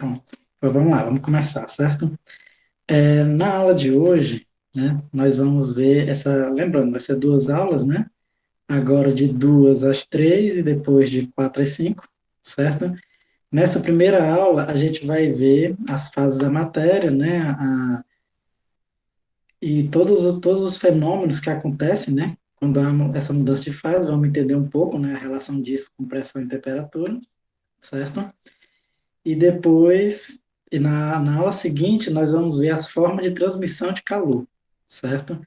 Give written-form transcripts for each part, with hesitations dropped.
Pronto. Então, vamos lá, vamos começar, certo? Na aula de hoje, né, nós vamos ver essa. Lembrando, vai ser duas aulas, né? Agora de 2 às 3 e depois de 4 às 5, certo? Nessa primeira aula, a gente vai ver as fases da matéria, né? E todos os fenômenos que acontecem, né? Quando há essa mudança de fase, vamos entender um pouco, né? A relação disso com pressão e temperatura, certo? E depois, na aula seguinte, nós vamos ver as formas de transmissão de calor, certo?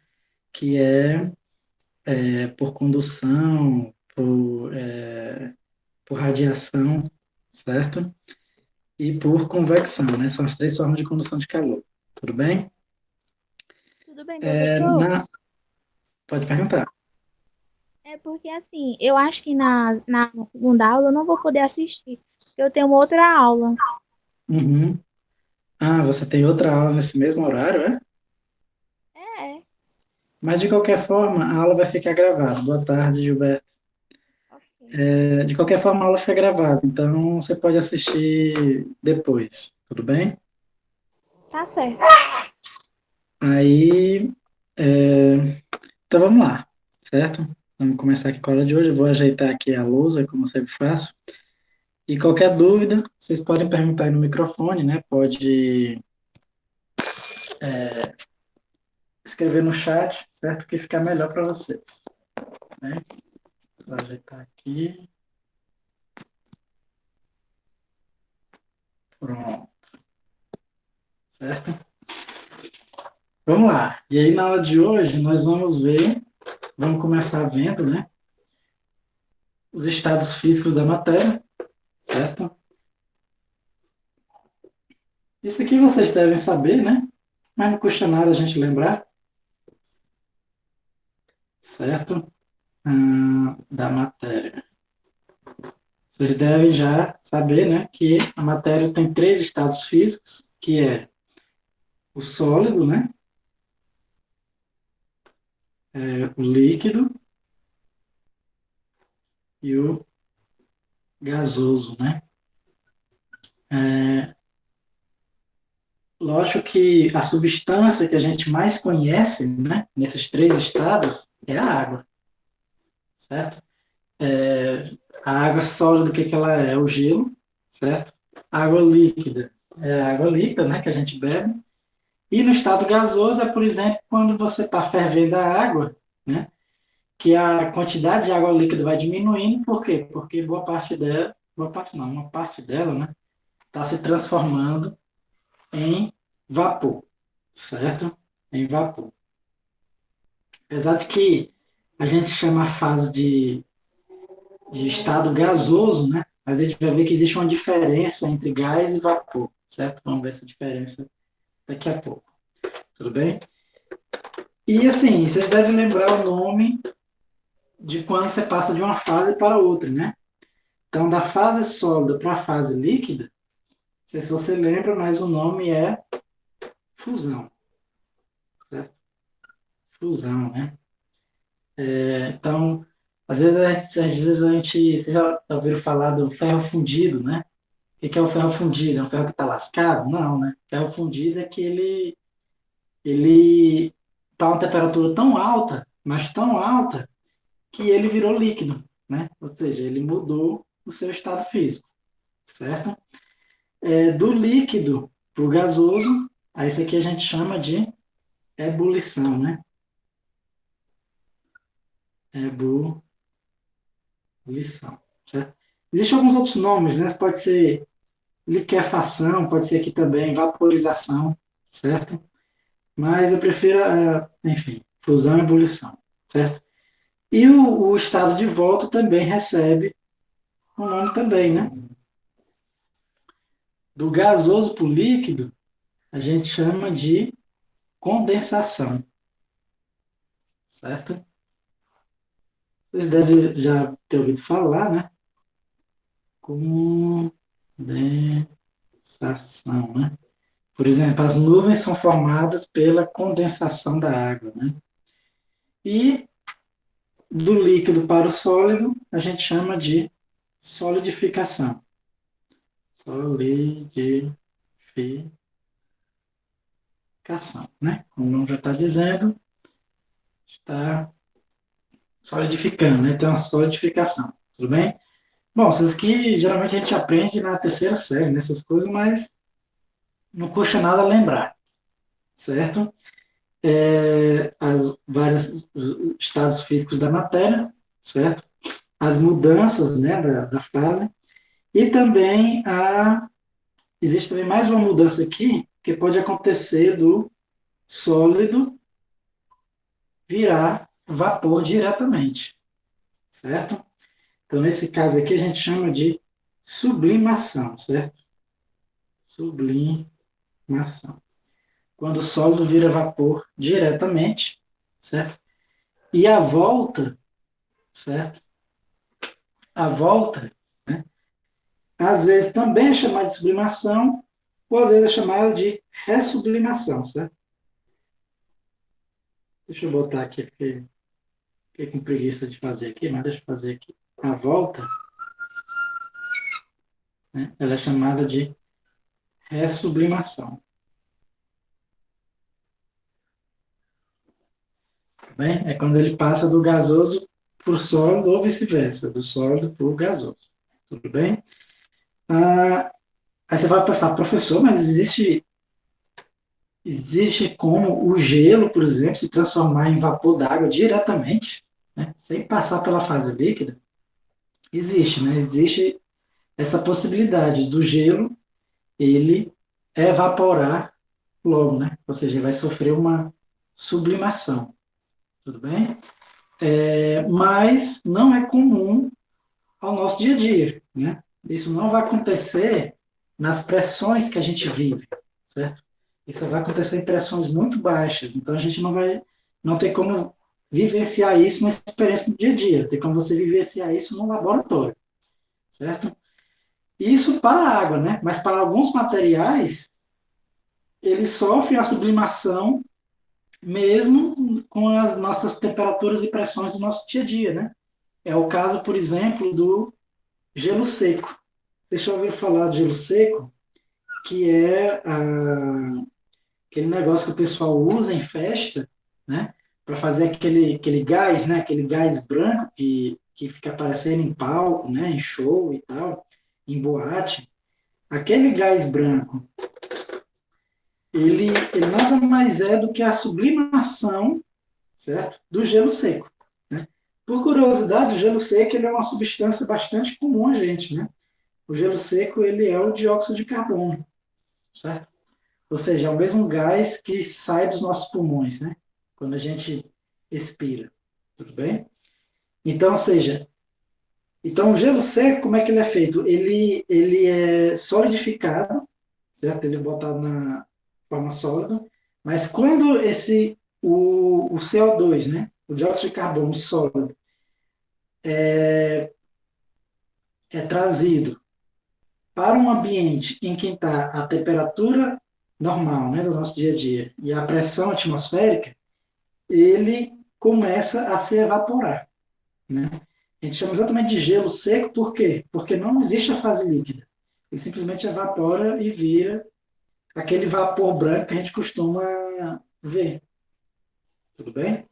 Que é por condução, por radiação, certo? E por convecção, né? São as três formas de condução de calor. Tudo bem? Tudo bem, É, professor? pode perguntar. É porque assim, eu acho que na segunda aula eu não vou poder assistir, porque eu tenho outra aula. Uhum. Ah, você tem outra aula nesse mesmo horário, é? É, Mas de qualquer forma, a aula vai ficar gravada. Boa tarde, Gilberto. ok. De qualquer forma, a aula fica gravada, então você pode assistir depois, tudo bem? Tá certo. Aí, é, então vamos lá, certo? Vamos começar aqui com a aula de hoje. Eu vou ajeitar aqui a lousa, como eu sempre faço. E qualquer dúvida, vocês podem perguntar aí no microfone, né? Pode escrever no chat, certo? Que fica melhor para vocês, né? Vou ajeitar aqui, pronto, certo? Vamos lá. E aí, na aula de hoje, nós vamos ver, vamos começar vendo, né? Os estados físicos da matéria, certo? Isso aqui vocês devem saber, né? Mas não custa nada a gente lembrar, certo? Da matéria. Vocês devem já saber, né, que a matéria tem três estados físicos, que é o sólido, né, o líquido e o gasoso, né? É, lógico que a substância que a gente mais conhece, né, nesses três estados é a água, certo? A água sólida, o que que ela é? É o gelo, certo? A água líquida é a água líquida, né, que a gente bebe. E no estado gasoso é, por exemplo, quando você está fervendo a água, né, que a quantidade de água líquida vai diminuindo, por quê? Porque boa parte dela, boa parte não, uma parte dela, né, está se transformando em vapor, certo? Em vapor. Apesar de que a gente chama a fase de estado gasoso, né? Mas a gente vai ver que existe uma diferença entre gás e vapor, certo? Vamos ver essa diferença daqui a pouco, tudo bem? E assim, vocês devem lembrar o nome de quando você passa de uma fase para outra, né? Então, da fase sólida para a fase líquida, não sei se você lembra, mas o nome é fusão, certo? Fusão, né? Então, às vezes a gente, vocês já ouviram falar do ferro fundido, né? O que é o ferro fundido? É um ferro que está lascado? Não, né? Ferro fundido é que ele está a uma temperatura tão alta, mas tão alta, que ele virou líquido, né? Ou seja, ele mudou o seu estado físico, certo? Do líquido para o gasoso, aí isso aqui a gente chama de ebulição, né? Ebulição, certo? Existem alguns outros nomes, né? Pode ser liquefação, pode ser aqui também vaporização, certo? Mas eu prefiro, enfim, fusão e ebulição, certo? E o estado de volta também recebe o nome também, né? Do gasoso para o líquido, a gente chama de condensação, certo? Vocês devem já ter ouvido falar, né? Condensação, né? Por exemplo, as nuvens são formadas pela condensação da água, né? E do líquido para o sólido, a gente chama de solidificação. Solidificação. né? Como o nome já está dizendo, está solidificando, né? Tem uma solidificação, tudo bem? Bom, essas aqui geralmente a gente aprende na terceira série, nessas coisas, mas não custa nada lembrar, certo? As vários estados físicos da matéria, certo? As mudanças, né, da fase, e também existe também mais uma mudança aqui, que pode acontecer do sólido virar vapor diretamente, certo? Então, nesse caso aqui, a gente chama de sublimação, certo? Sublimação. Quando o sólido vira vapor diretamente, certo? E a volta, certo? A volta, né? Às vezes também é chamada de sublimação, ou às vezes é chamada de ressublimação, certo? Deixa eu botar aqui, porque fiquei com preguiça de fazer aqui, mas deixa eu fazer aqui. A volta, né? Ela é chamada de ressublimação. Tá bem? É quando ele passa do gasoso para o sólido ou vice-versa, do sólido para o gasoso. Tudo bem? Aí você vai pensar, professor, mas existe como o gelo, por exemplo, se transformar em vapor d'água diretamente, né, sem passar pela fase líquida? Existe, né? Existe essa possibilidade do gelo ele evaporar logo, né? Ou seja, ele vai sofrer uma sublimação, tudo bem? Mas não é comum ao nosso dia a dia, né? Isso não vai acontecer nas pressões que a gente vive, certo? Isso vai acontecer em pressões muito baixas, então a gente não tem como vivenciar isso na experiência do dia a dia, tem como você vivenciar isso no laboratório, certo? Isso para a água, né? Mas para alguns materiais, eles sofrem a sublimação mesmo com as nossas temperaturas e pressões do nosso dia a dia, né? É o caso, por exemplo, do gelo seco. Vocês já ouviram falar de gelo seco? Que é aquele negócio que o pessoal usa em festa, né? Para fazer aquele gás, né? Aquele gás branco que fica aparecendo em palco, né? Em show e tal, em boate. Aquele gás branco, ele nada mais é do que a sublimação, certo? Do gelo seco, né? Por curiosidade, o gelo seco ele é uma substância bastante comum a gente, né? O gelo seco ele é o dióxido de carbono, certo? Ou seja, é o mesmo gás que sai dos nossos pulmões, né? Quando a gente expira, tudo bem? Então, ou seja, então o gelo seco, como é que ele é feito? Ele é solidificado, certo? Ele é botado na forma sólida, mas quando o CO2, né? O dióxido de carbono sólido é trazido para um ambiente em que está a temperatura normal, né, do nosso dia a dia, e a pressão atmosférica, ele começa a se evaporar, né? A gente chama exatamente de gelo seco, por quê? Porque não existe a fase líquida. Ele simplesmente evapora e vira aquele vapor branco que a gente costuma ver. Tudo bem?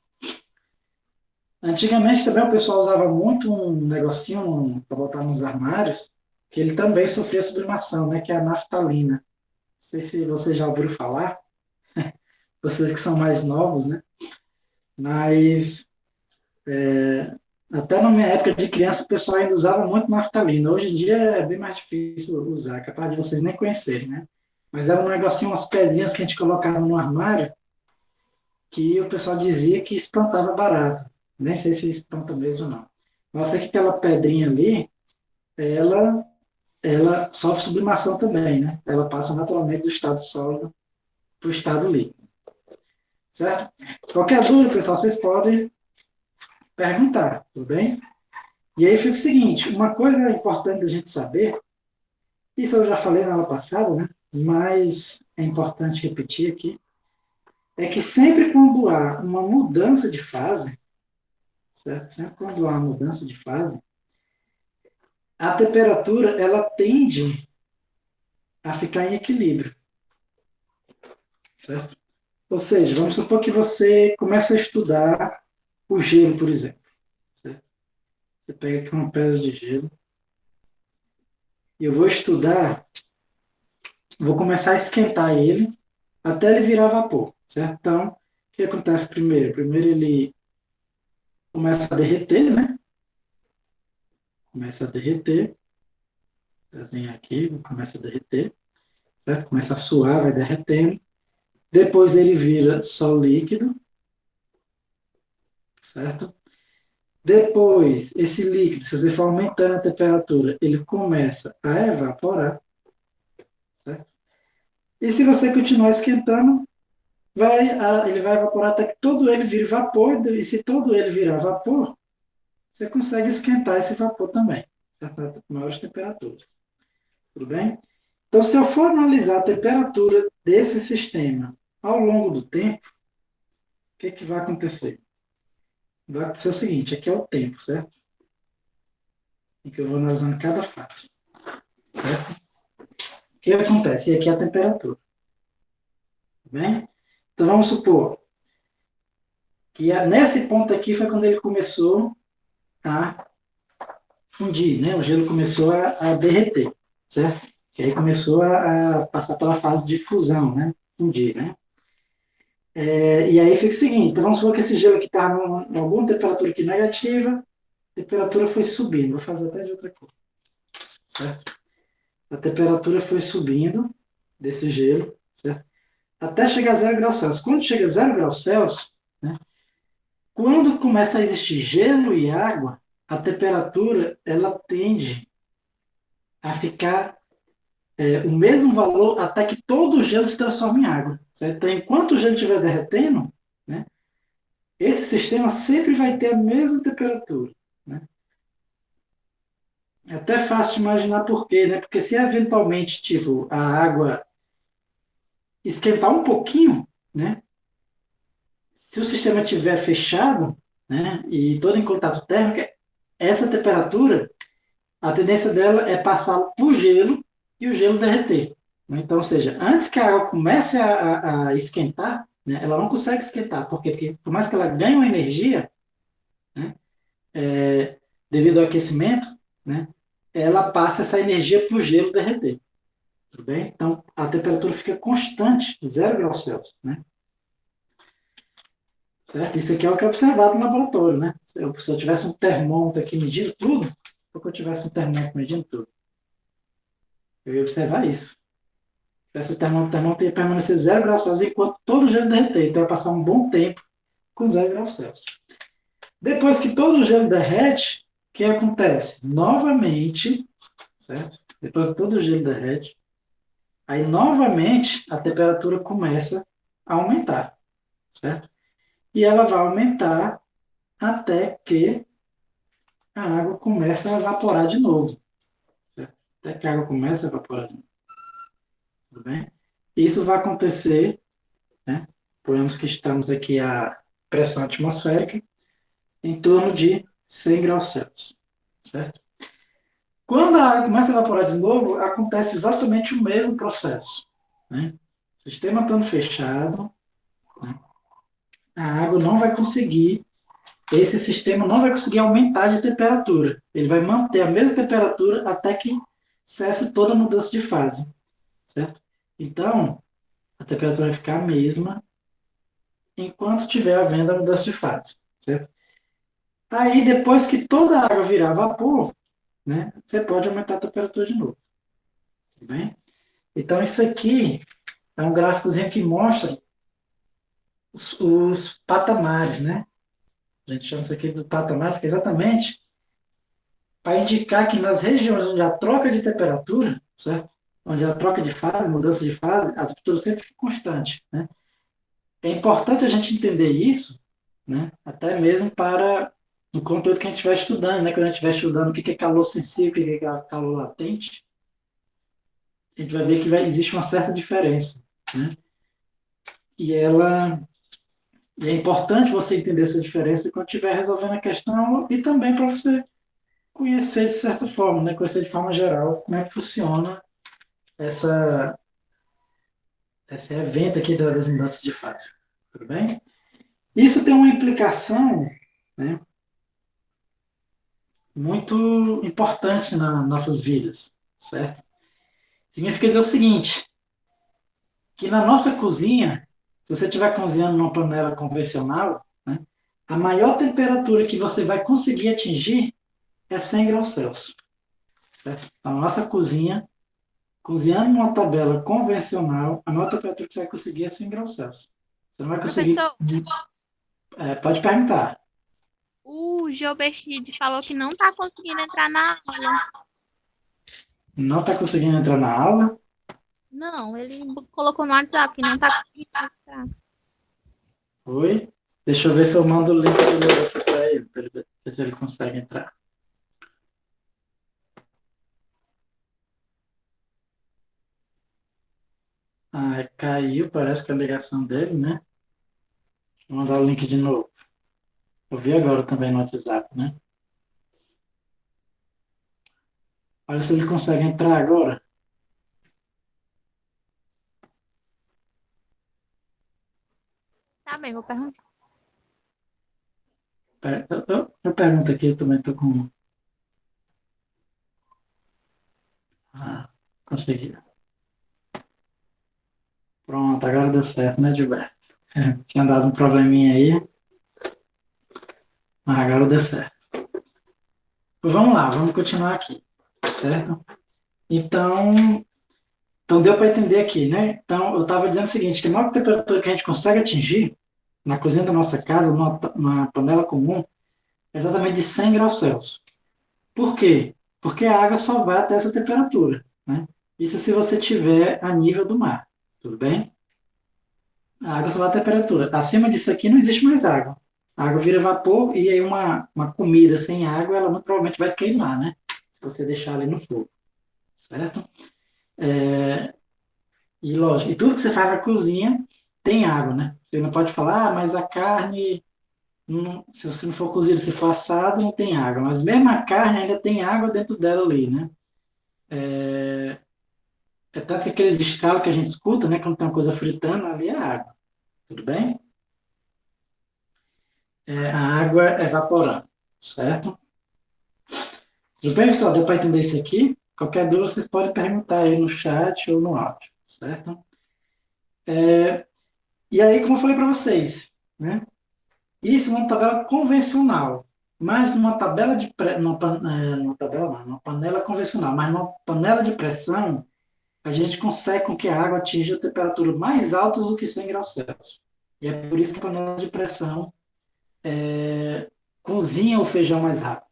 Antigamente também o pessoal usava muito um negocinho para botar nos armários, que ele também sofria sublimação, né? Que é a naftalina. Não sei se você já ouviu falar, vocês que são mais novos, né? Mas até na minha época de criança o pessoal ainda usava muito naftalina. Hoje em dia é bem mais difícil usar, capaz de vocês nem conhecerem, né? Mas era um negocinho, umas pedrinhas que a gente colocava no armário que o pessoal dizia que espantava barata. Nem sei se espanta mesmo ou não. Mas eu sei que aquela pedrinha ali, ela, ela sofre sublimação também, né? Ela passa naturalmente do estado sólido para o estado líquido. Certo? Qualquer dúvida, pessoal, vocês podem perguntar, tudo bem? E aí fica o seguinte, uma coisa importante da gente saber, isso eu já falei na aula passada, né? Mas é importante repetir aqui, é que sempre quando há uma mudança de fase, certo? Sempre quando há uma mudança de fase, a temperatura ela tende a ficar em equilíbrio, certo? Ou seja, vamos supor que você começa a estudar o gelo, por exemplo. Certo? Você pega aqui uma pedra de gelo e eu vou estudar, vou começar a esquentar ele até ele virar vapor, certo? Então, o que acontece primeiro? Primeiro ele começa a derreter, né? Começa a derreter, desenhar aqui, começa a derreter, certo? Começa a suar, vai derretendo. Depois ele vira só líquido, certo? Depois, esse líquido, se você for aumentando a temperatura, ele começa a evaporar, certo? E se você continuar esquentando, ele vai evaporar até que todo ele vire vapor, e se todo ele virar vapor, você consegue esquentar esse vapor também, certo? A maiores temperaturas. Tudo bem? Então, se eu for analisar a temperatura desse sistema ao longo do tempo, o que, que vai acontecer? Vai acontecer o seguinte, aqui é o tempo, certo? Em que eu vou analisando cada fase, certo? O que acontece? E aqui é a temperatura, tá bem? Então, vamos supor que nesse ponto aqui foi quando ele começou a fundir, né? O gelo começou a derreter, certo? Que aí começou a passar pela fase de fusão, né? Fundir, né? E aí fica o seguinte, então vamos supor que esse gelo aqui está em alguma temperatura aqui negativa, a temperatura foi subindo, vou fazer até de outra cor, certo? A temperatura foi subindo desse gelo, certo? Até chegar a 0 graus Celsius. Quando chega a 0 graus Celsius, né, quando começa a existir gelo e água, a temperatura ela tende a ficar o mesmo valor até que todo o gelo se transforme em água, certo? Então, enquanto o gelo estiver derretendo, né, esse sistema sempre vai ter a mesma temperatura, né? É até fácil de imaginar por quê, né? Porque se eventualmente, tipo, a água esquentar um pouquinho, né? Se o sistema estiver fechado, né? E todo em contato térmico, essa temperatura, a tendência dela é passar para o gelo e o gelo derreter, né? Então, ou seja, antes que a água comece a esquentar, né? Ela não consegue esquentar, porque por mais que ela ganhe uma energia, né? Devido ao aquecimento, né? Ela passa essa energia para o gelo derreter. Tudo bem? Então, a temperatura fica constante, 0 graus Celsius, né? Certo? Isso aqui é o que é observado no laboratório, né? Se eu tivesse um termômetro aqui medindo tudo, ou que eu tivesse um termômetro medindo tudo, eu ia observar isso. Se tivesse o termômetro ia permanecer 0 graus Celsius enquanto todo o gelo derreter. Então, ia passar um bom tempo com 0 graus Celsius. Depois que todo o gelo derrete, o que acontece? Novamente, certo? Depois que todo o gelo derrete, aí, novamente, a temperatura começa a aumentar, certo? E ela vai aumentar até que a água começa a evaporar de novo, certo? Até que a água começa a evaporar de novo, tudo bem? Isso vai acontecer, né? Suponhamos que estamos aqui a pressão atmosférica em torno de 100 graus Celsius, certo? Quando a água começa a evaporar de novo, acontece exatamente o mesmo processo, né? O sistema estando fechado, né? A água não vai conseguir, esse sistema não vai conseguir aumentar de temperatura. Ele vai manter a mesma temperatura até que cesse toda a mudança de fase, certo? Então, a temperatura vai ficar a mesma enquanto estiver havendo a mudança de fase, certo? Aí, depois que toda a água virar vapor, né, você pode aumentar a temperatura de novo, tudo bem? Então, isso aqui é um gráficozinho que mostra os patamares, né? A gente chama isso aqui de patamares, que é exatamente para indicar que nas regiões onde a troca de temperatura, certo? Onde a troca de fase, mudança de fase, a temperatura sempre fica constante, né? É importante a gente entender isso, né? Até mesmo para o conteúdo que a gente vai estudando, né? Quando a gente vai estudando o que é calor sensível, o que é calor latente, a gente vai ver que existe uma certa diferença, né? E ela e é importante você entender essa diferença quando estiver resolvendo a questão e também para você conhecer de certa forma, né? Conhecer de forma geral como é que funciona essa, esse evento aqui das mudanças de fase. Tudo bem? Isso tem uma implicação, né, muito importante nas nossas vidas, certo? Significa dizer o seguinte, que na nossa cozinha, se você estiver cozinhando numa panela convencional, né, a maior temperatura que você vai conseguir atingir é 100 graus Celsius. Certo? Então, a nossa cozinha, cozinhando numa tabela convencional, a maior temperatura que você vai conseguir é 100 graus Celsius. Você não vai conseguir. Professor, Pode perguntar. o Geobestide falou que não está conseguindo entrar na aula. Não está conseguindo entrar na aula? Não, ele colocou no WhatsApp que não está conseguindo entrar. Oi? Deixa eu ver se eu mando o link de novo aqui para ele, para ele ver se ele consegue entrar. Ah, caiu, parece que a ligação dele, né? Vou mandar o link de novo. Eu vi agora também no WhatsApp, né? Olha se ele consegue entrar agora. Tá bem, vou perguntar. Eu pergunto aqui, eu também estou com. Ah, consegui. Pronto, agora deu certo, né, Gilberto? Tinha dado um probleminha aí, mas agora deu certo. Então, vamos lá, vamos continuar aqui, certo? Então deu para entender aqui, né? Então, eu estava dizendo o seguinte, que a maior temperatura que a gente consegue atingir na cozinha da nossa casa, numa panela comum, é exatamente de 100 graus Celsius. Por quê? Porque a água só vai até essa temperatura, né? Isso se você tiver a nível do mar, tudo bem? A água só vai a temperatura. Acima disso aqui não existe mais água. A água vira vapor e aí uma comida sem água, ela muito provavelmente vai queimar, né? Se você deixar ali no fogo, certo? É, e lógico, e tudo que você faz na cozinha tem água, né? Você não pode falar, mas a carne, se você não for cozido, se for assado, não tem água. Mas mesmo a carne ainda tem água dentro dela ali, né? É tanto que aqueles estalos que a gente escuta, né? Quando tem uma coisa fritando, ali é água. Tudo bem? A água evaporando, certo? Tudo bem, pessoal? Deu para entender isso aqui? Qualquer dúvida, vocês podem perguntar aí no chat ou no áudio, certo? E aí, como eu falei para vocês, né? Isso numa tabela convencional, mas numa tabela de numa tabela não, numa panela convencional, mas numa panela de pressão, a gente consegue com que a água atinja temperaturas mais altas do que 100 graus Celsius. E é por isso que a panela de pressão cozinha o feijão mais rápido,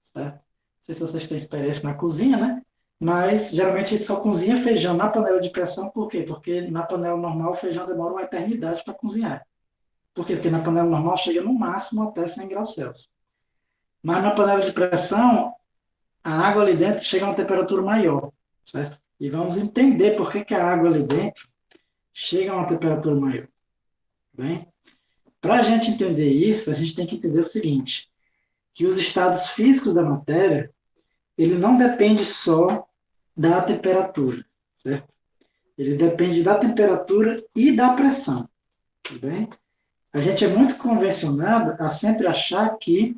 certo? Não sei se vocês têm experiência na cozinha, né? Mas geralmente a gente só cozinha feijão na panela de pressão, por quê? Porque na panela normal o feijão demora uma eternidade para cozinhar. Por quê? Porque na panela normal chega no máximo até 100 graus Celsius. Mas na panela de pressão, a água ali dentro chega a uma temperatura maior, certo? E vamos entender por que, que a água ali dentro chega a uma temperatura maior. Bem? Para a gente entender isso, a gente tem que entender o seguinte, que os estados físicos da matéria, ele não depende só da temperatura, certo? Ele depende da temperatura e da pressão, tudo bem? A gente é muito convencionado a sempre achar que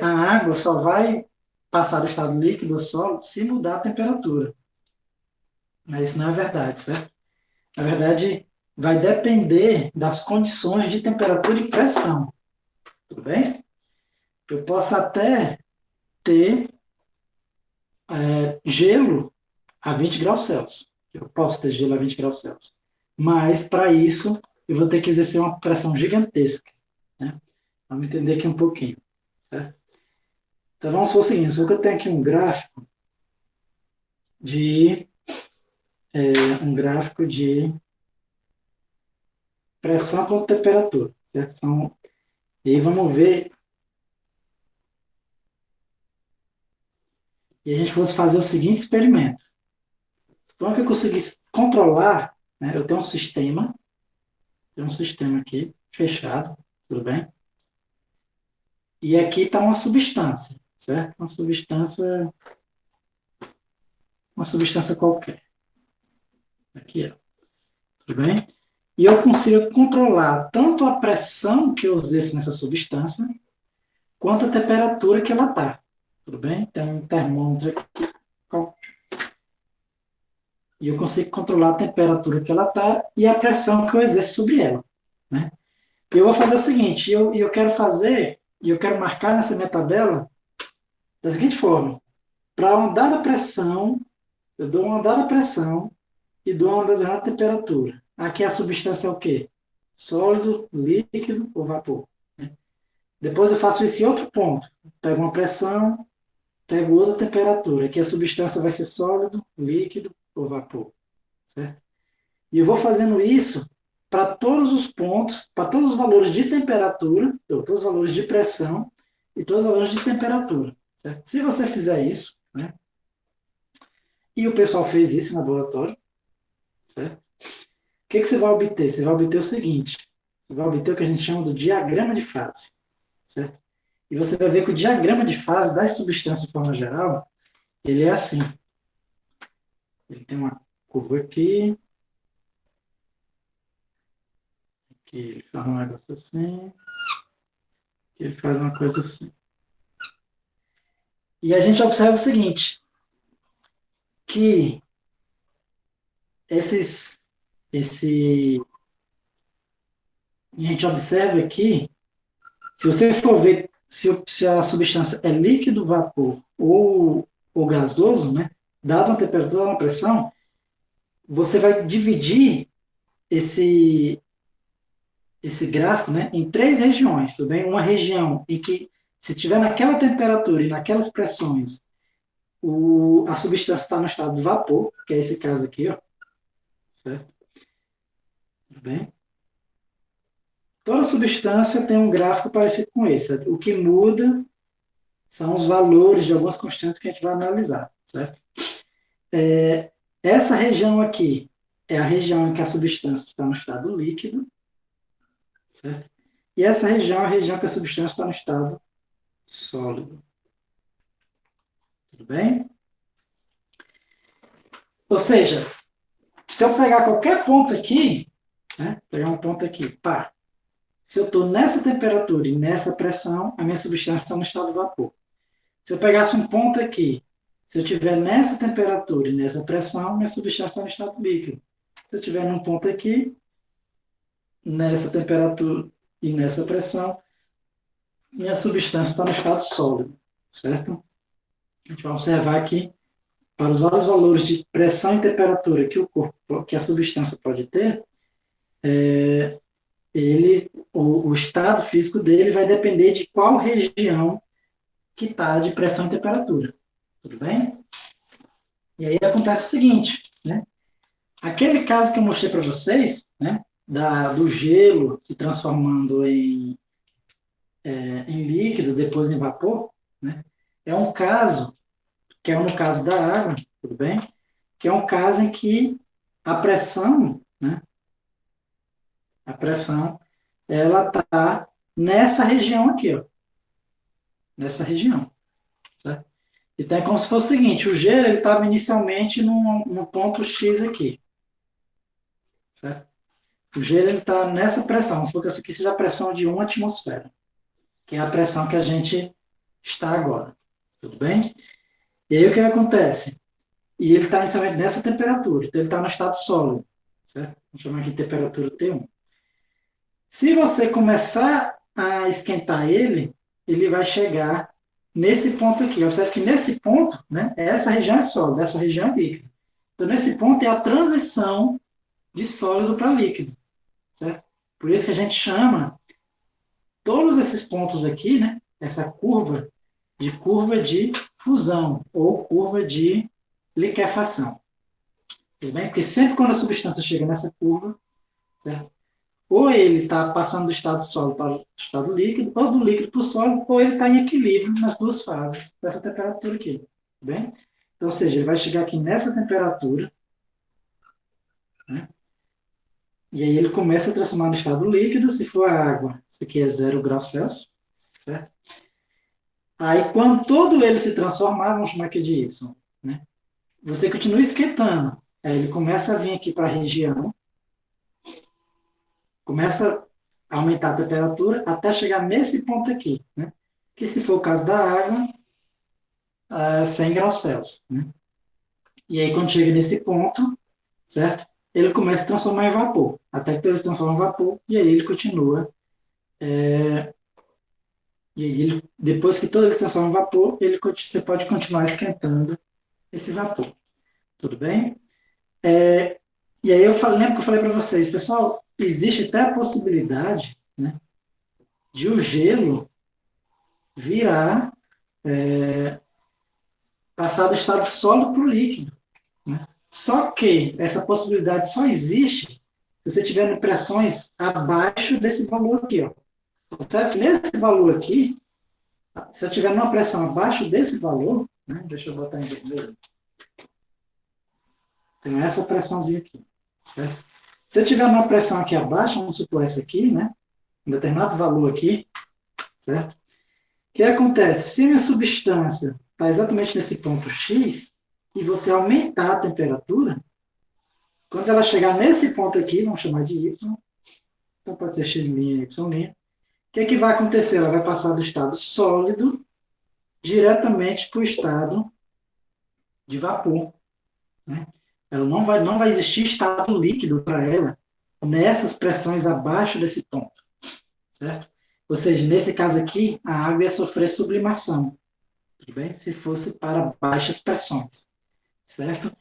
a água só vai passar do estado líquido ou sólido se mudar a temperatura. Mas isso não é verdade, certo? Na verdade, vai depender das condições de temperatura e pressão, tudo bem? Eu posso até ter gelo a 20 graus Celsius. Eu posso ter gelo a 20 graus Celsius. Mas, para isso, eu vou ter que exercer uma pressão gigantesca. Né? Vamos entender aqui um pouquinho. Certo? Então, vamos supor o seguinte, só que eu tenho aqui de, um gráfico de pressão com temperatura. Certo? E aí vamos ver. E a gente fosse fazer o seguinte experimento. Então, que eu conseguisse controlar, né, eu tenho um sistema aqui, fechado, tudo bem? E aqui está uma substância, certo? Uma substância qualquer. Aqui, ó. tudo bem? E eu consigo controlar tanto a pressão que eu exerço nessa substância, quanto a temperatura que ela está, tudo bem? Tem um termômetro aqui, e eu consigo controlar a temperatura que ela está e a pressão que eu exerço sobre ela, né? Eu vou fazer o seguinte, eu quero fazer, e eu quero marcar nessa minha tabela da seguinte forma: para uma dada pressão, eu dou uma dada pressão e dou uma dada temperatura. Aqui a substância é o quê? Sólido, líquido ou vapor? Né? Depois eu faço esse outro ponto. Pego uma pressão, pego outra temperatura. Aqui a substância vai ser sólido, líquido ou vapor. Certo? E eu vou fazendo isso para todos os pontos, para todos os valores de temperatura, todos os valores de pressão e todos os valores de temperatura. Certo? Se você fizer isso, né, e o pessoal fez isso no laboratório, certo? O que você vai obter? Você vai obter o seguinte: você vai obter o que a gente chama do diagrama de fase. Certo? E você vai ver que o diagrama de fase das substâncias de forma geral, ele é assim. Ele tem uma curva aqui, que ele faz um negócio assim, que ele faz uma coisa assim. E a gente observa o seguinte, que esse, a gente observa aqui, se você for ver se a substância é líquido, vapor ou gasoso, né, dado uma temperatura, uma pressão, você vai dividir esse, esse gráfico, né, em três regiões, tudo bem? Uma região em que, se tiver naquela temperatura e naquelas pressões, a substância está no estado de vapor, que é esse caso aqui, ó, certo? Tudo bem? Toda substância tem um gráfico parecido com esse. O que muda são os valores de algumas constantes que a gente vai analisar, certo? Essa região aqui é a região em que a substância está no estado líquido, certo? E essa região é a região que a substância está no estado sólido. Tudo bem? Ou seja, se eu pegar qualquer ponto aqui, né, pegar um ponto aqui, pá, se eu estou nessa temperatura e nessa pressão, a minha substância está no estado de vapor. Se eu pegasse um ponto aqui, se eu estiver nessa temperatura e nessa pressão, minha substância está no estado líquido. Se eu estiver num ponto aqui, nessa temperatura e nessa pressão, minha substância está no estado sólido, certo? A gente vai observar aqui, para os vários valores de pressão e temperatura que o corpo, que a substância pode ter, o estado físico dele vai depender de qual região que está de pressão e temperatura. Tudo bem? E aí acontece o seguinte, né? Aquele caso que eu mostrei para vocês, né, do gelo se transformando em líquido, depois em vapor, né, é um caso, que é no caso da água, tudo bem? Que é um caso em que a pressão, né, a pressão, ela está nessa região aqui, ó, nessa região, certo? Então é como se fosse o seguinte, o gelo ele estava inicialmente no ponto X aqui, certo? O gelo está nessa pressão, vamos supor que essa aqui seja a pressão de 1 atmosfera, que é a pressão que a gente está agora, tudo bem? E aí o que acontece? E ele está inicialmente nessa temperatura, então ele está no estado sólido, certo? Vamos chamar aqui de temperatura T1. Se você começar a esquentar ele, ele vai chegar nesse ponto aqui. Observe que nesse ponto, né, essa região é sólida, essa região é líquida. Então, nesse ponto é a transição de sólido para líquido, certo? Por isso que a gente chama todos esses pontos aqui, né, essa curva de fusão ou curva de liquefação. Tudo bem? Porque sempre quando a substância chega nessa curva, certo? Ou ele está passando do estado sólido para o estado líquido, ou do líquido para o sólido, ou ele está em equilíbrio nas duas fases dessa temperatura aqui. Tudo bem? Então, ou seja, ele vai chegar aqui nessa temperatura, né? E aí ele começa a transformar no estado líquido, se for a água, isso aqui é 0 graus Celsius, certo? Aí, quando todo ele se transformar, vamos chamar aqui de Y, né? Você continua esquentando. Aí ele começa a vir aqui para a região, começa a aumentar a temperatura até chegar nesse ponto aqui, né? Que se for o caso da água, 100 graus Celsius, né? E aí quando chega nesse ponto, certo? Ele começa a transformar em vapor, até que ele se transforma em vapor, e aí ele continua. E aí depois que todo ele se transforma em vapor, você pode continuar esquentando esse vapor. Tudo bem? E aí lembro que eu falei para vocês, pessoal, existe até a possibilidade, né, de o gelo virar, passar do estado sólido para o líquido. Né? Só que essa possibilidade só existe se você tiver pressões abaixo desse valor aqui. Ó. Certo? Nesse valor aqui, se eu tiver uma pressão abaixo desse valor, né, deixa eu botar em vermelho, tem essa pressãozinha aqui. Certo? Se eu tiver uma pressão aqui abaixo, vamos supor essa aqui, né, um determinado valor aqui, certo? O que acontece? Se a minha substância está exatamente nesse ponto X, e você aumentar a temperatura, quando ela chegar nesse ponto aqui, vamos chamar de Y, então pode ser X', Y', o que vai acontecer? Ela vai passar do estado sólido diretamente para o estado de vapor. Né? Ela não vai existir estado líquido para ela nessas pressões abaixo desse ponto. Certo? Ou seja, nesse caso aqui, a água ia sofrer sublimação. Tudo bem? Se fosse para baixas pressões. Certo?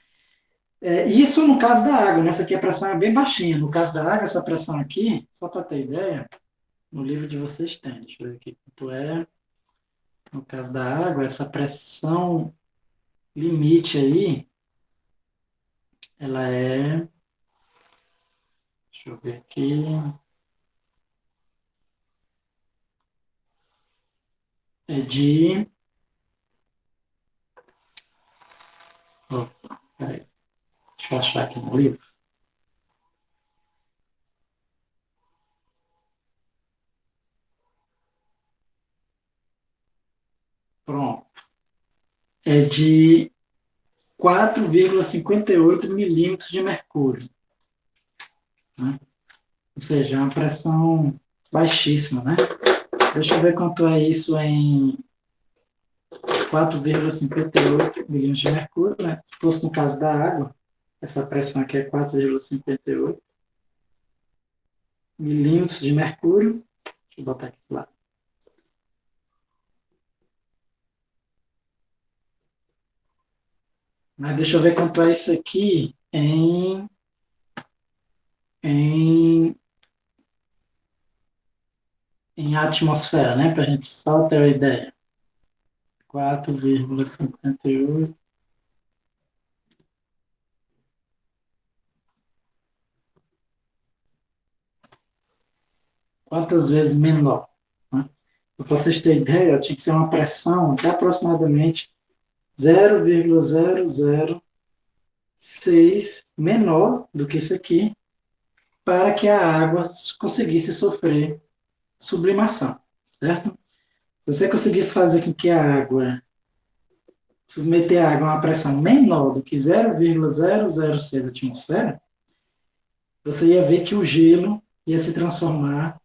Isso no caso da água, nessa aqui a pressão é bem baixinha. No caso da água, essa pressão aqui, só para ter ideia, no livro de vocês tem, deixa eu ver aqui quanto é. No caso da água, essa pressão limite aí, ela é, deixa eu ver aqui, é de, opa, peraí, deixa eu achar aqui no livro. Pronto. É de 4,58 milímetros de mercúrio. Né? Ou seja, é uma pressão baixíssima, né? Deixa eu ver quanto é isso em 4,58 milímetros de mercúrio. Né? Se fosse no caso da água, essa pressão aqui é 4,58 milímetros de mercúrio. Deixa eu botar aqui lá. Mas deixa eu ver quanto é isso aqui em, em atmosfera, né? Para a gente só ter uma ideia. 4,58. Quantas vezes menor? Né? Para vocês terem ideia, tinha que ser uma pressão de aproximadamente 0,006 menor do que isso aqui, para que a água conseguisse sofrer sublimação, certo? Se você conseguisse fazer com que a água, submeter a água a uma pressão menor do que 0,006 atmosfera, você ia ver que o gelo ia se transformar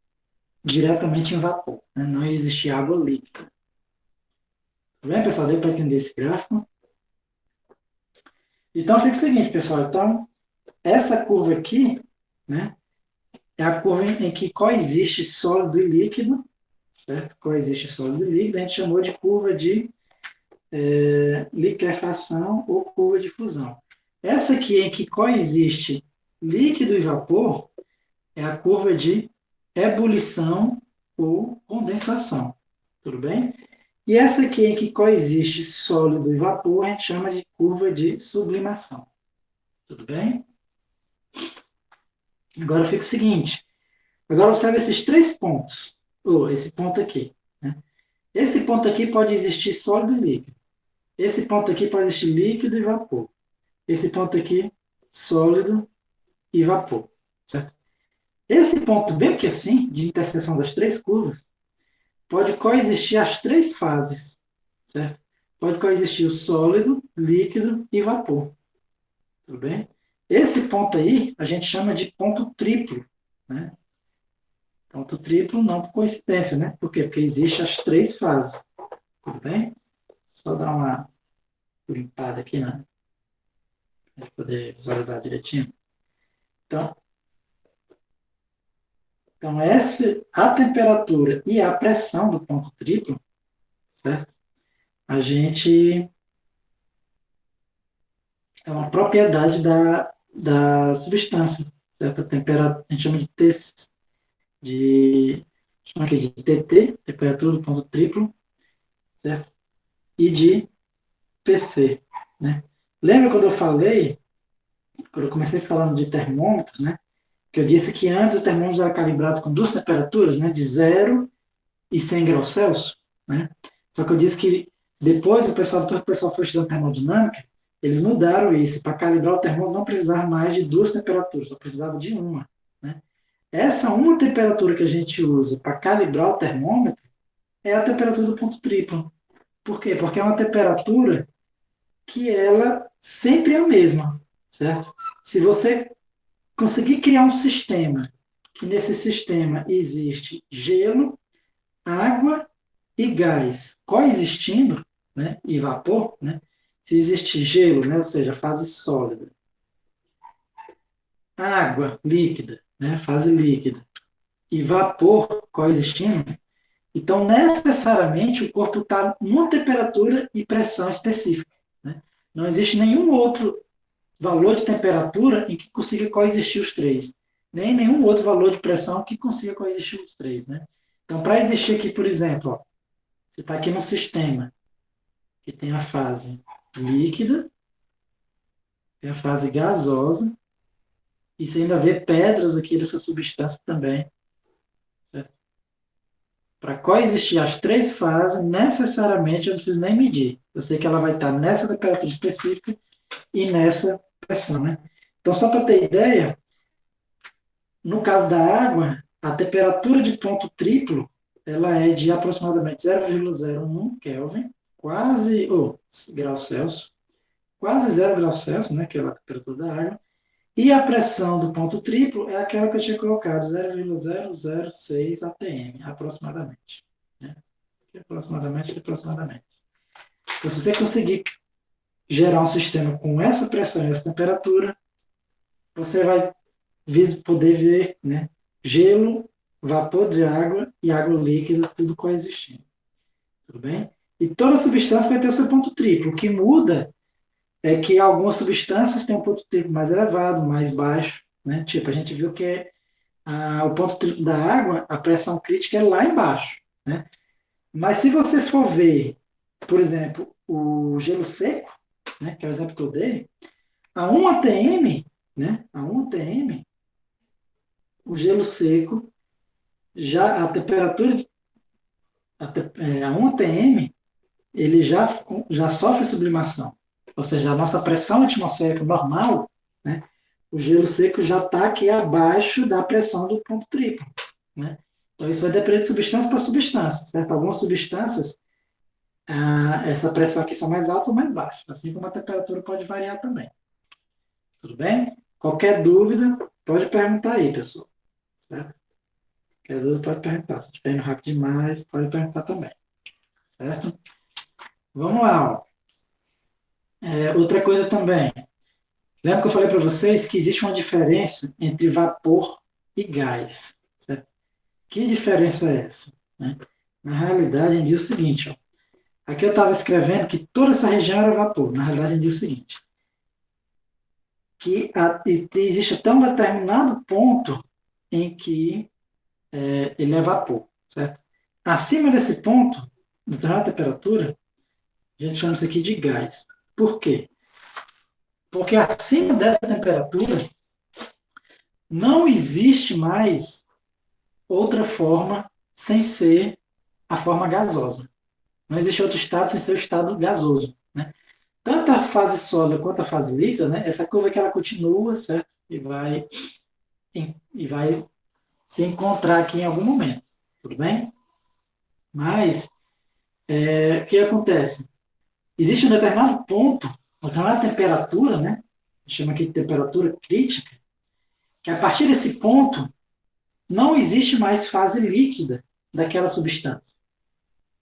diretamente em vapor, né? Não ia existir água líquida. Tá bem, pessoal? Deu para entender esse gráfico? Então, fica o seguinte, pessoal. Então, essa curva aqui, né, é a curva em que coexiste sólido e líquido, certo? Coexiste sólido e líquido, a gente chamou de curva de liquefação ou curva de fusão. Essa aqui em que coexiste líquido e vapor é a curva de ebulição ou condensação. Tudo bem? E essa aqui em que coexiste sólido e vapor, a gente chama de curva de sublimação. Tudo bem? Agora fica o seguinte. Agora observe esses três pontos. Ou esse ponto aqui. Né? Esse ponto aqui pode existir sólido e líquido. Esse ponto aqui pode existir líquido e vapor. Esse ponto aqui, sólido e vapor. Certo? Esse ponto, bem que assim, de interseção das três curvas, pode coexistir as três fases. Certo? Pode coexistir o sólido, líquido e vapor. Tudo bem? Esse ponto aí, a gente chama de ponto triplo. Né? Ponto triplo não por coincidência, né? Por quê? Porque existem as três fases. Tudo bem? Só dar uma limpada aqui, né? Para poder visualizar direitinho. Então, a temperatura e a pressão do ponto triplo, certo? A gente é uma propriedade da substância, certo? A temperatura, a gente chama chama aqui de TT, temperatura do ponto triplo, certo? E de PC, né? Lembra quando eu falei, quando eu comecei falando de termômetros, né? Que eu disse que antes os termômetros eram calibrados com duas temperaturas, né? De 0 e 100 graus Celsius, né? Só que eu disse que depois que o pessoal foi estudando termodinâmica, eles mudaram isso. Para calibrar o termômetro não precisava mais de duas temperaturas, só precisava de uma, né? Essa uma temperatura que a gente usa para calibrar o termômetro é a temperatura do ponto triplo. Por quê? Porque é uma temperatura que ela sempre é a mesma, certo? Se você conseguir criar um sistema, que nesse sistema existe gelo, água e gás coexistindo, né, e vapor, né? Se existe gelo, né, ou seja, fase sólida, água líquida, né, fase líquida, e vapor coexistindo, então necessariamente o corpo está numa temperatura e pressão específica, né? Não existe nenhum outro valor de temperatura em que consiga coexistir os três, nem nenhum outro valor de pressão que consiga coexistir os três, né? Então, para existir aqui, por exemplo, ó, você está aqui no sistema que tem a fase líquida, tem a fase gasosa, e você ainda vê pedras aqui dessa substância também. Para coexistir as três fases, necessariamente eu não preciso nem medir. Eu sei que ela vai estar nessa temperatura específica e nessa pressão, né? Então, só para ter ideia, no caso da água, a temperatura de ponto triplo ela é de aproximadamente 0,01 Kelvin, quase, graus Celsius, quase 0 graus Celsius, né, que é a temperatura da água, e a pressão do ponto triplo é aquela que eu tinha colocado, 0,006 atm, aproximadamente. Né? Aproximadamente. Então, se você conseguir gerar um sistema com essa pressão e essa temperatura, você vai poder ver, né, gelo, vapor de água e água líquida, tudo coexistindo. Tudo bem? E toda substância vai ter o seu ponto triplo. O que muda é que algumas substâncias têm um ponto triplo mais elevado, mais baixo. Né? Tipo, a gente viu que o ponto triplo da água, a pressão crítica é lá embaixo. Né? Mas se você for ver, por exemplo, o gelo seco, né, que é o exemplo que eu dei, a 1 atm, né, a 1 atm, o gelo seco, já a temperatura, a 1 atm, ele já sofre sublimação. Ou seja, a nossa pressão atmosférica normal, né, o gelo seco já está aqui abaixo da pressão do ponto triplo. Né? Então, isso vai depender de substância para substância, certo? Algumas substâncias, essa pressão aqui são mais altas ou mais baixas, assim como a temperatura pode variar também. Tudo bem? Qualquer dúvida, pode perguntar aí, pessoal. Certo? Qualquer dúvida, pode perguntar. Se estiver indo rápido demais, pode perguntar também. Certo? Vamos lá. Ó. Outra coisa também. Lembra que eu falei para vocês que existe uma diferença entre vapor e gás. Certo? Que diferença é essa? Né? Na realidade, ele diz o seguinte. Ó. Aqui eu estava escrevendo que toda essa região era vapor. Na realidade, ele diz o seguinte. Que existe até um determinado ponto em que ele é vapor. Certo? Acima desse ponto, determinada temperatura, a gente chama isso aqui de gás. Por quê? Porque acima dessa temperatura não existe mais outra forma sem ser a forma gasosa. Não existe outro estado sem ser o estado gasoso. Né? Tanto a fase sólida quanto a fase líquida, né? Essa curva que ela continua, certo? E vai se encontrar aqui em algum momento. Tudo bem? Mas, o que acontece? Existe um determinado ponto, uma determinada temperatura, né? Chama aqui de temperatura crítica, que a partir desse ponto, não existe mais fase líquida daquela substância,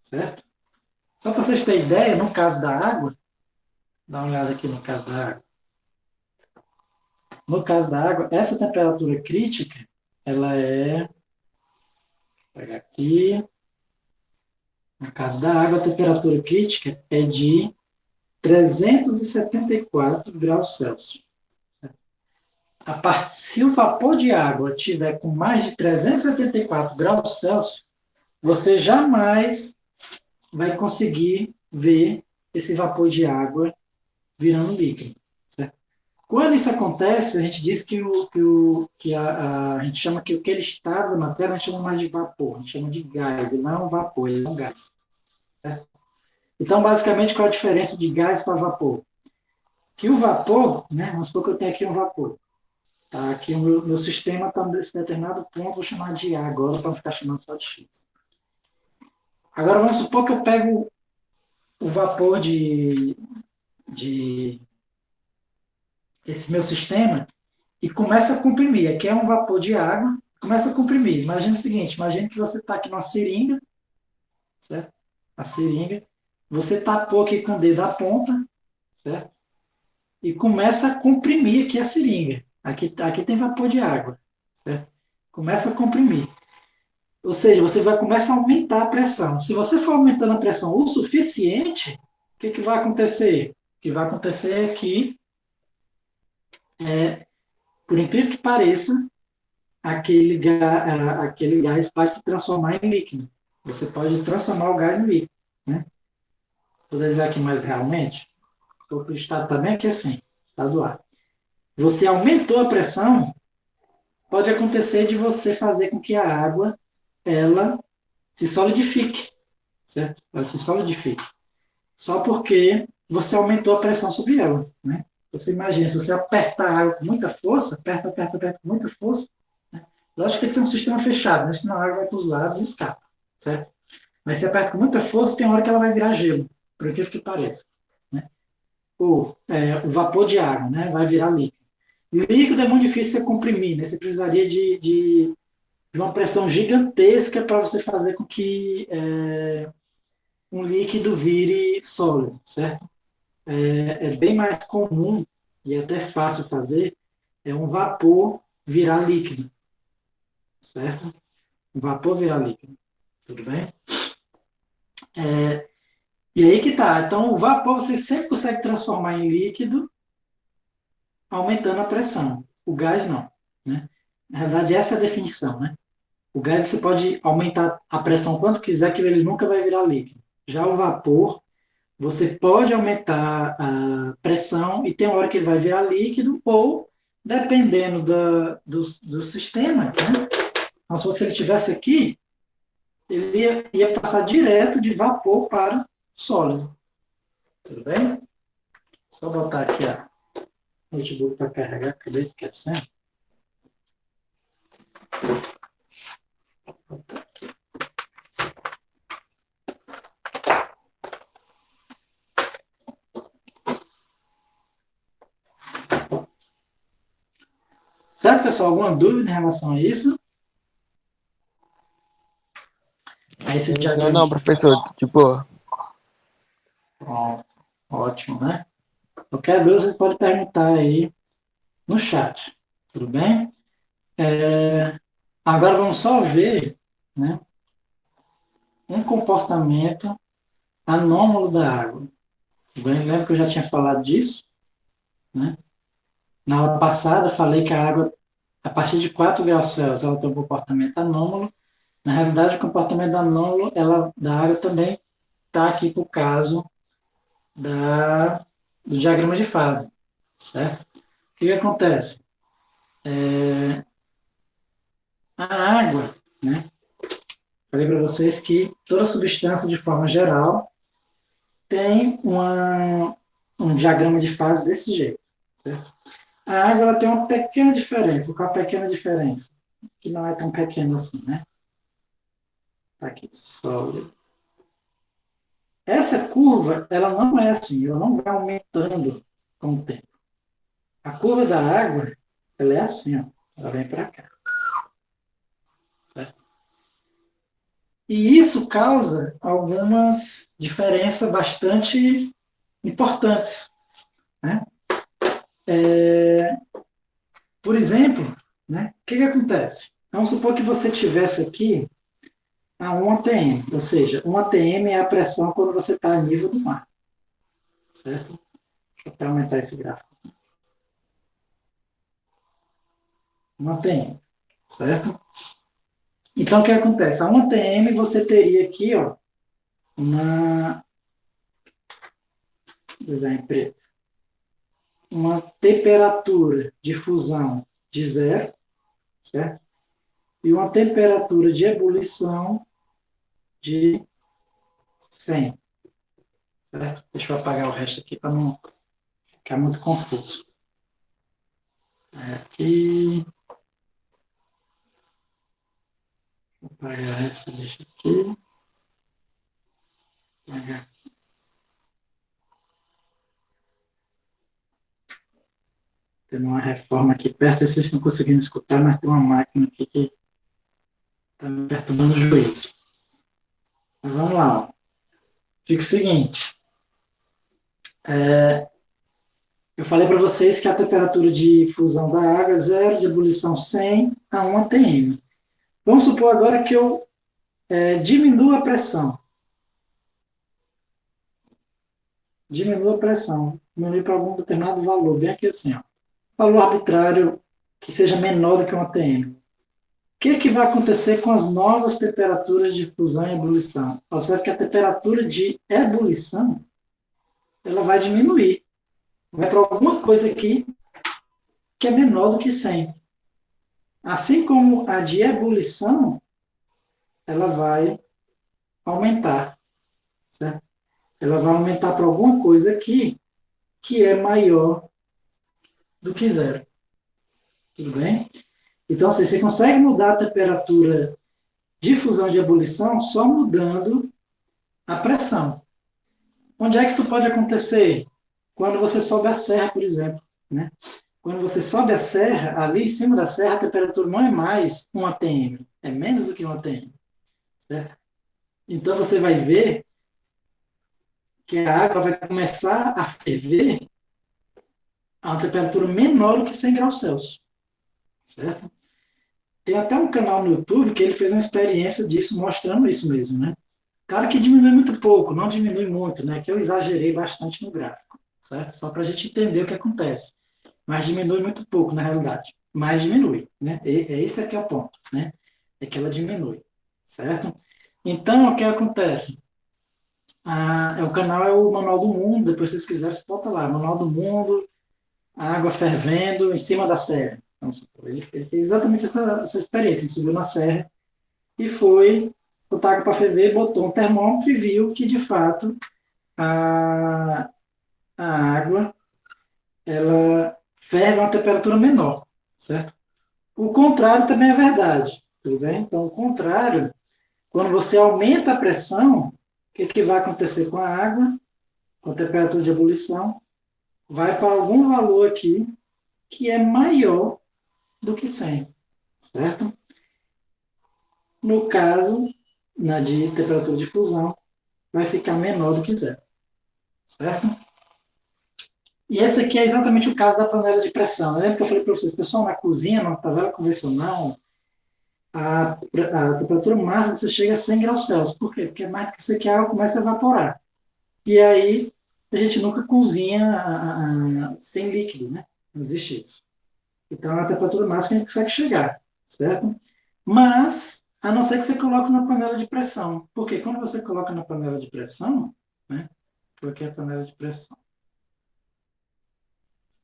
certo? Só para vocês terem ideia, no caso da água, dá uma olhada aqui no caso da água. No caso da água, essa temperatura crítica, ela é, vou pegar aqui, no caso da água, a temperatura crítica é de 374 graus Celsius. Se o vapor de água tiver com mais de 374 graus Celsius, você jamais vai conseguir ver esse vapor de água virando líquido. Certo? Quando isso acontece, a gente diz a gente chama que aquele estado da matéria a gente chama mais de vapor, a gente chama de gás, ele não é um vapor, ele é um gás. Certo? Então, basicamente, qual a diferença de gás para vapor? Que o vapor, né, vamos supor que eu tenho aqui um vapor. Tá? Aqui o meu sistema está nesse determinado ponto, vou chamar de A agora, para não ficar chamando só de X. Agora, vamos supor que eu pego o vapor de esse meu sistema e começa a comprimir. Aqui é um vapor de água, começa a comprimir. Imagina o seguinte, imagina que você está aqui numa seringa, certo? A seringa, você tapou aqui com o dedo a ponta, certo? E começa a comprimir aqui a seringa. Aqui tem vapor de água, certo? Começa a comprimir. Ou seja, você vai começar a aumentar a pressão. Se você for aumentando a pressão o suficiente, o que vai acontecer? O que vai acontecer é que, por incrível que pareça, aquele gás vai se transformar em líquido. Você pode transformar o gás em líquido. Né? Vou dizer aqui mais realmente. O estado também aqui é assim, estado do ar. Você aumentou a pressão, pode acontecer de você fazer com que a água ela se solidifique, certo? Ela se solidifique. Só porque você aumentou a pressão sobre ela, né? Você imagina, se você aperta a água com muita força, aperta com muita força, né? Lógico que tem que ser um sistema fechado, né? Senão a água vai para os lados e escapa, certo? Mas se aperta com muita força, tem hora que ela vai virar gelo, por incrível que pareça, né? Ou o vapor de água, né? Vai virar líquido. Líquido é muito difícil você comprimir, né? Você precisaria de uma pressão gigantesca para você fazer com que um líquido vire sólido, certo? É bem mais comum e até fácil fazer um vapor virar líquido, certo? Um vapor virar líquido, tudo bem? E aí que tá. Então, o vapor você sempre consegue transformar em líquido aumentando a pressão. O gás não, né? Na verdade, essa é a definição, né? O gás você pode aumentar a pressão quanto quiser, que ele nunca vai virar líquido. Já o vapor, você pode aumentar a pressão e tem uma hora que ele vai virar líquido, ou, dependendo do sistema, né? Vamos supor que se ele estivesse aqui, ele ia passar direto de vapor para sólido. Tudo bem? Só botar aqui o notebook para carregar, acabei esquecendo. Certo, pessoal? Alguma dúvida em relação a isso? Aí esse Não, diagrama. não, professor, tipo, Pronto. Ótimo, né? Qualquer dúvida, vocês podem perguntar aí no chat. Tudo bem? Agora vamos só ver, né, um comportamento anômalo da água. Bem, lembra que eu já tinha falado disso? Né? Na aula passada, eu falei que a água, a partir de 4 graus Celsius, ela tem um comportamento anômalo. Na realidade, o comportamento anômalo da água também está aqui para o caso do diagrama de fase. Certo? O que acontece? A água, né? Falei para vocês que toda substância, de forma geral, tem um diagrama de fase desse jeito. Certo? A água ela tem uma pequena diferença. Qual a pequena diferença? Que não é tão pequena assim, né? Tá aqui, sólido. Essa curva, ela não é assim, ela não vai aumentando com o tempo. A curva da água, ela é assim, ó. Ela vem para cá. E isso causa algumas diferenças bastante importantes, né? Por exemplo, né, o que acontece? Vamos supor que você tivesse aqui a 1 atm, ou seja, 1 atm é a pressão quando você está a nível do mar, certo? Deixa eu até aumentar esse gráfico. 1 atm, certo? Então, o que acontece? A 1 atm você teria aqui, ó, uma, desenho uma temperatura de fusão de zero, certo? E uma temperatura de ebulição de 100, certo? Deixa eu apagar o resto aqui para não ficar muito confuso. Aqui, vou apagar essa, deixa aqui. Apagar. Tem uma reforma aqui perto, vocês estão conseguindo escutar, mas tem uma máquina aqui que está me perturbando o juízo. Mas vamos lá. Ó. Fica o seguinte. Eu falei para vocês que a temperatura de fusão da água é zero, de ebulição 100 a 1 atm. Vamos supor agora que eu diminuo a pressão. Diminua a pressão. Diminui para algum determinado valor, bem aqui assim. Ó. Valor arbitrário que seja menor do que 1 atm. O que vai acontecer com as novas temperaturas de fusão e ebulição? Observe que a temperatura de ebulição ela vai diminuir. Vai para alguma coisa aqui que é menor do que 100. Assim como a de ebulição, ela vai aumentar, certo? Ela vai aumentar para alguma coisa aqui que é maior do que zero. Tudo bem? Então, assim, você consegue mudar a temperatura de fusão e de ebulição só mudando a pressão. Onde é que isso pode acontecer? Quando você sobe a serra, por exemplo. Né? Quando você sobe a serra, ali em cima da serra, a temperatura não é mais 1 atm, é menos do que 1 atm. Certo? Então você vai ver que a água vai começar a ferver a uma temperatura menor do que 100 graus Celsius. Certo? Tem até um canal no YouTube que ele fez uma experiência disso, mostrando isso mesmo, né? Claro que diminui muito pouco, não diminui muito, né? Que eu exagerei bastante no gráfico, certo? Só para a gente entender o que acontece. Mas diminui muito pouco, na realidade. Mas diminui, né? Esse aqui é o ponto, né? É que ela diminui, certo? Então, o que acontece? O canal é o Manual do Mundo, depois se vocês quiserem, você volta lá. Manual do Mundo, a água fervendo em cima da serra. Ele fez exatamente essa experiência. Ele subiu na serra e foi botar água para ferver, botou um termômetro e viu que, de fato, a, a água ela ferve a uma temperatura menor, certo? O contrário também é verdade, tudo bem? Então, o contrário, quando você aumenta a pressão, o que vai acontecer com a água, com a temperatura de ebulição? Vai para algum valor aqui que é maior do que 100, certo? No caso, na de temperatura de fusão, vai ficar menor do que zero, certo? E esse aqui é exatamente o caso da panela de pressão. Lembra que eu falei para vocês, pessoal, na cozinha, na panela convencional, a temperatura máxima que você chega a 100 graus Celsius. Por quê? Porque mais do que isso aqui a água começa a evaporar. E aí a gente nunca cozinha sem líquido, né? Não existe isso. Então é a temperatura máxima que a gente consegue chegar, certo? Mas, a não ser que você coloque na panela de pressão. Porque quando você coloca na panela de pressão, né? Porque é a panela de pressão.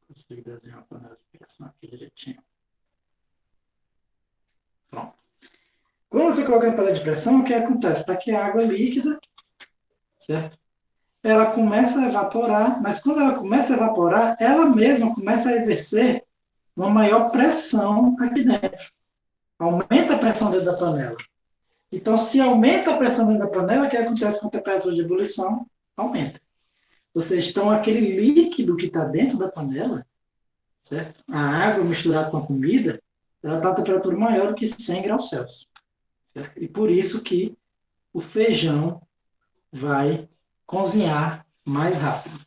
Consigo desenhar a panela de pressão aqui direitinho. Pronto. Quando você coloca na panela de pressão, o que acontece? Está aqui a água líquida, certo? Ela começa a evaporar, mas quando ela começa a evaporar, ela mesma começa a exercer uma maior pressão aqui dentro. Aumenta a pressão dentro da panela. Então, se aumenta a pressão dentro da panela, o que acontece com a temperatura de ebulição? Aumenta. Ou seja, então aquele líquido que está dentro da panela, certo? A água misturada com a comida, ela está a temperatura maior do que 100 graus Celsius. Certo? E por isso que o feijão vai cozinhar mais rápido,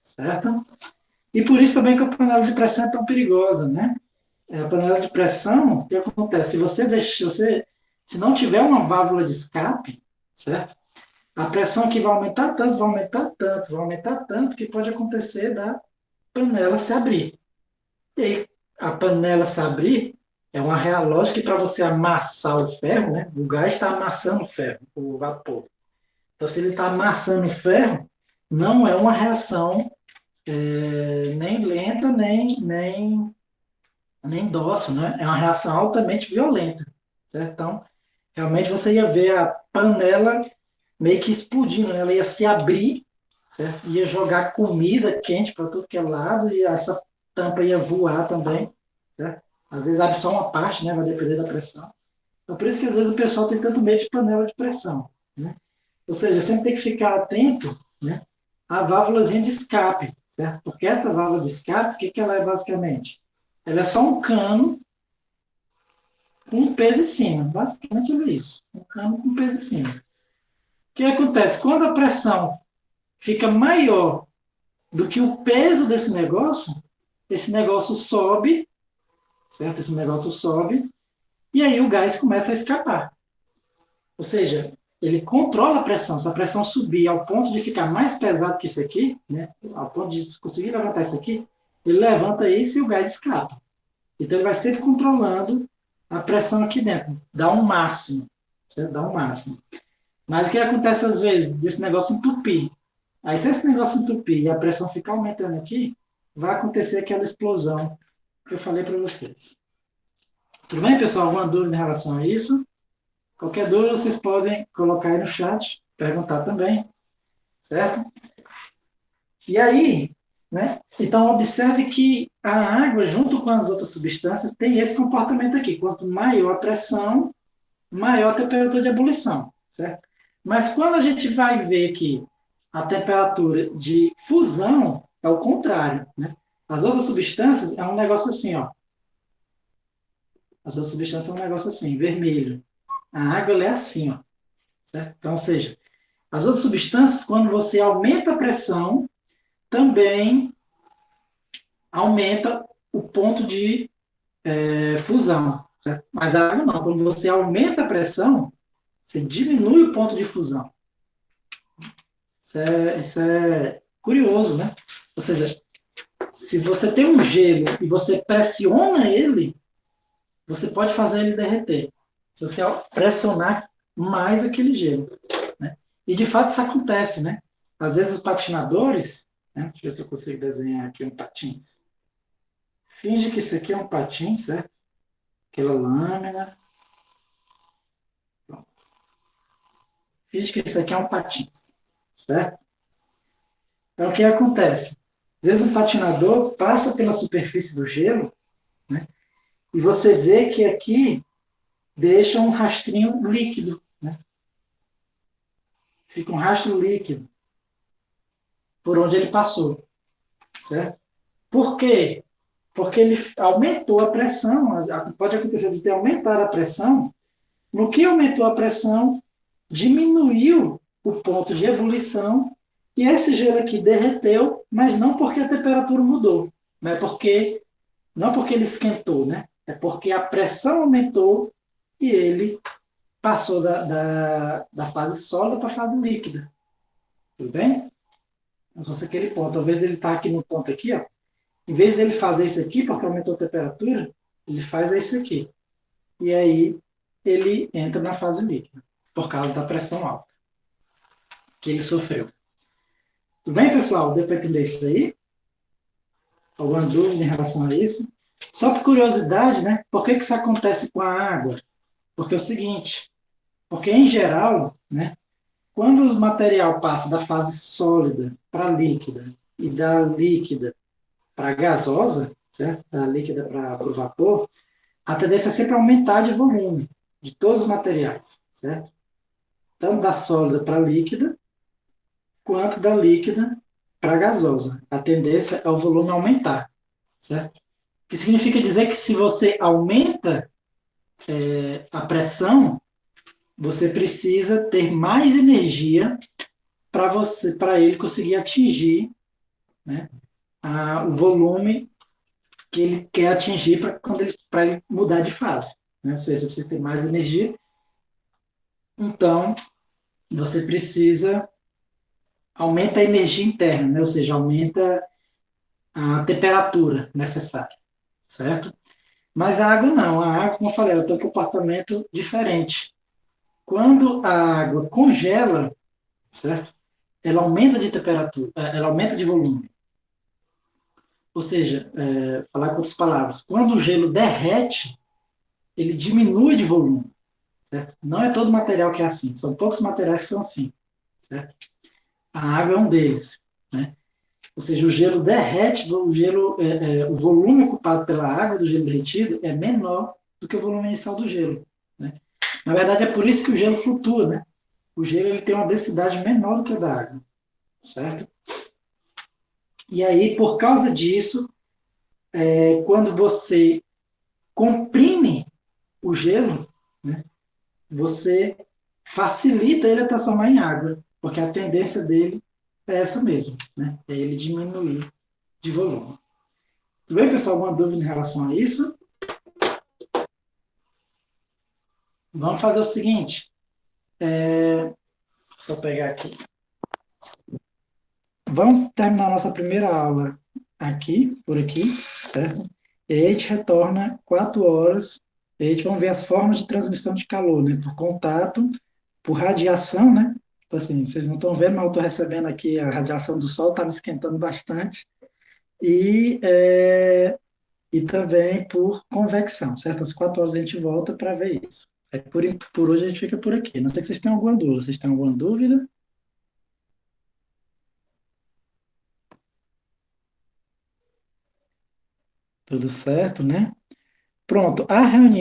certo? E por isso também que a panela de pressão é tão perigosa, né? A panela de pressão, o que acontece? Se não tiver uma válvula de escape, certo? A pressão aqui vai aumentar tanto, vai aumentar tanto, vai aumentar tanto, que pode acontecer da panela se abrir. E aí, a panela se abrir é uma real lógica que para você amassar o ferro, né? O gás está amassando o ferro, o vapor. Então, se ele está amassando o ferro, não é uma reação nem lenta, nem dócil, né? É uma reação altamente violenta, certo? Então, realmente você ia ver a panela meio que explodindo, né? Ela ia se abrir, certo? Ia jogar comida quente para tudo que é lado e essa tampa ia voar também, certo? Às vezes abre só uma parte, né? Vai depender da pressão. Então, por isso que às vezes o pessoal tem tanto medo de panela de pressão, né? Ou seja, sempre tem que ficar atento, né? À válvulazinha de escape, certo? Porque essa válvula de escape, o que que ela é basicamente? Ela é só um cano com um peso em cima. Basicamente é isso. Um cano com um peso em cima. O que acontece? Quando a pressão fica maior do que o peso desse negócio, esse negócio sobe, certo? Esse negócio sobe, e aí o gás começa a escapar. Ou seja, ele controla a pressão. Se a pressão subir ao ponto de ficar mais pesado que isso aqui, né? Ao ponto de conseguir levantar isso aqui, ele levanta isso e o gás escapa. Então ele vai sempre controlando a pressão aqui dentro, dá um máximo, certo? Dá um máximo. Mas o que acontece às vezes desse negócio entupir? Aí se esse negócio entupir e a pressão ficar aumentando aqui, vai acontecer aquela explosão que eu falei para vocês. Tudo bem, pessoal? Alguma dúvida em relação a isso? Qualquer dúvida vocês podem colocar aí no chat, perguntar também, certo? E aí, né? Então observe que a água, junto com as outras substâncias, tem esse comportamento aqui. Quanto maior a pressão, maior a temperatura de ebulição, certo? Mas quando a gente vai ver que a temperatura de fusão é o contrário, né? As outras substâncias é um negócio assim, ó. As outras substâncias é um negócio assim, vermelho. A água ela é assim, ó, certo? Então, ou seja, as outras substâncias, quando você aumenta a pressão, também aumenta o ponto de fusão, certo? Mas a água não. Quando você aumenta a pressão, você diminui o ponto de fusão. Isso é curioso, né? Ou seja, se você tem um gelo e você pressiona ele, você pode fazer ele derreter. Se você pressionar mais aquele gelo, né? E de fato isso acontece, né? Às vezes os patinadores, né? Deixa eu ver se eu consigo desenhar aqui um patins. Finge que isso aqui é um patins, certo? Aquela lâmina. Pronto. Finge que isso aqui é um patins, certo? Então o que acontece? Às vezes um patinador passa pela superfície do gelo, né? E você vê que aqui deixa um rastrinho líquido, né? Fica um rastro líquido por onde ele passou, certo? Por quê? Porque ele aumentou a pressão, pode acontecer de ter aumentado a pressão, no que aumentou a pressão, diminuiu o ponto de ebulição, e esse gelo aqui derreteu, mas não porque a temperatura mudou, né? Não porque ele esquentou, né? É porque a pressão aumentou e ele passou da fase sólida para a fase líquida. Tudo bem? Então, se você aquele ponto, talvez ele está aqui no ponto aqui, ó, em vez dele fazer isso aqui, porque aumentou a temperatura, ele faz isso aqui. E aí ele entra na fase líquida, por causa da pressão alta que ele sofreu. Tudo bem, pessoal? Deu para entender isso aí? Alguma dúvida em relação a isso? Só por curiosidade, né? Por que isso acontece com a água? Porque é o seguinte, porque em geral, né, quando o material passa da fase sólida para líquida e da líquida para gasosa, certo? Da líquida para o vapor, a tendência é sempre aumentar de volume de todos os materiais, certo? Tanto da sólida para líquida, quanto da líquida para gasosa. A tendência é o volume aumentar, certo? O que significa dizer que se você aumenta a pressão, você precisa ter mais energia para ele conseguir atingir, né, o volume que ele quer atingir para ele mudar de fase. Né? Ou seja, você precisa ter mais energia, então você precisa aumenta a energia interna, né? Ou seja, aumenta a temperatura necessária, certo? Mas a água não, a água, como eu falei, ela tem um comportamento diferente. Quando a água congela, certo? Ela aumenta de temperatura, ela aumenta de volume. Ou seja, falar com outras palavras, quando o gelo derrete, ele diminui de volume, certo? Não é todo material que é assim, são poucos materiais que são assim, certo? A água é um deles, né? Ou seja, o gelo derrete, o volume ocupado pela água do gelo derretido é menor do que o volume inicial do gelo, né? Na verdade, é por isso que o gelo flutua, né? O gelo ele tem uma densidade menor do que a da água, certo? E aí, por causa disso, quando você comprime o gelo, né, você facilita ele a transformar em água, porque a tendência dele é essa mesmo, né? É ele diminuir de volume. Tudo bem, pessoal? Alguma dúvida em relação a isso? Vamos fazer o seguinte, só pegar aqui. Vamos terminar nossa primeira aula aqui, por aqui, certo? E aí a gente retorna 4 horas, e a gente vamos ver as formas de transmissão de calor, né? Por contato, por radiação, né? Então, assim, vocês não estão vendo, mas eu estou recebendo aqui a radiação do sol, está me esquentando bastante. E, e também por convecção, certo? Às 4 horas a gente volta para ver isso. Por hoje a gente fica por aqui. Não sei se vocês têm alguma dúvida. Vocês têm alguma dúvida? Tudo certo, né? Pronto. A reunião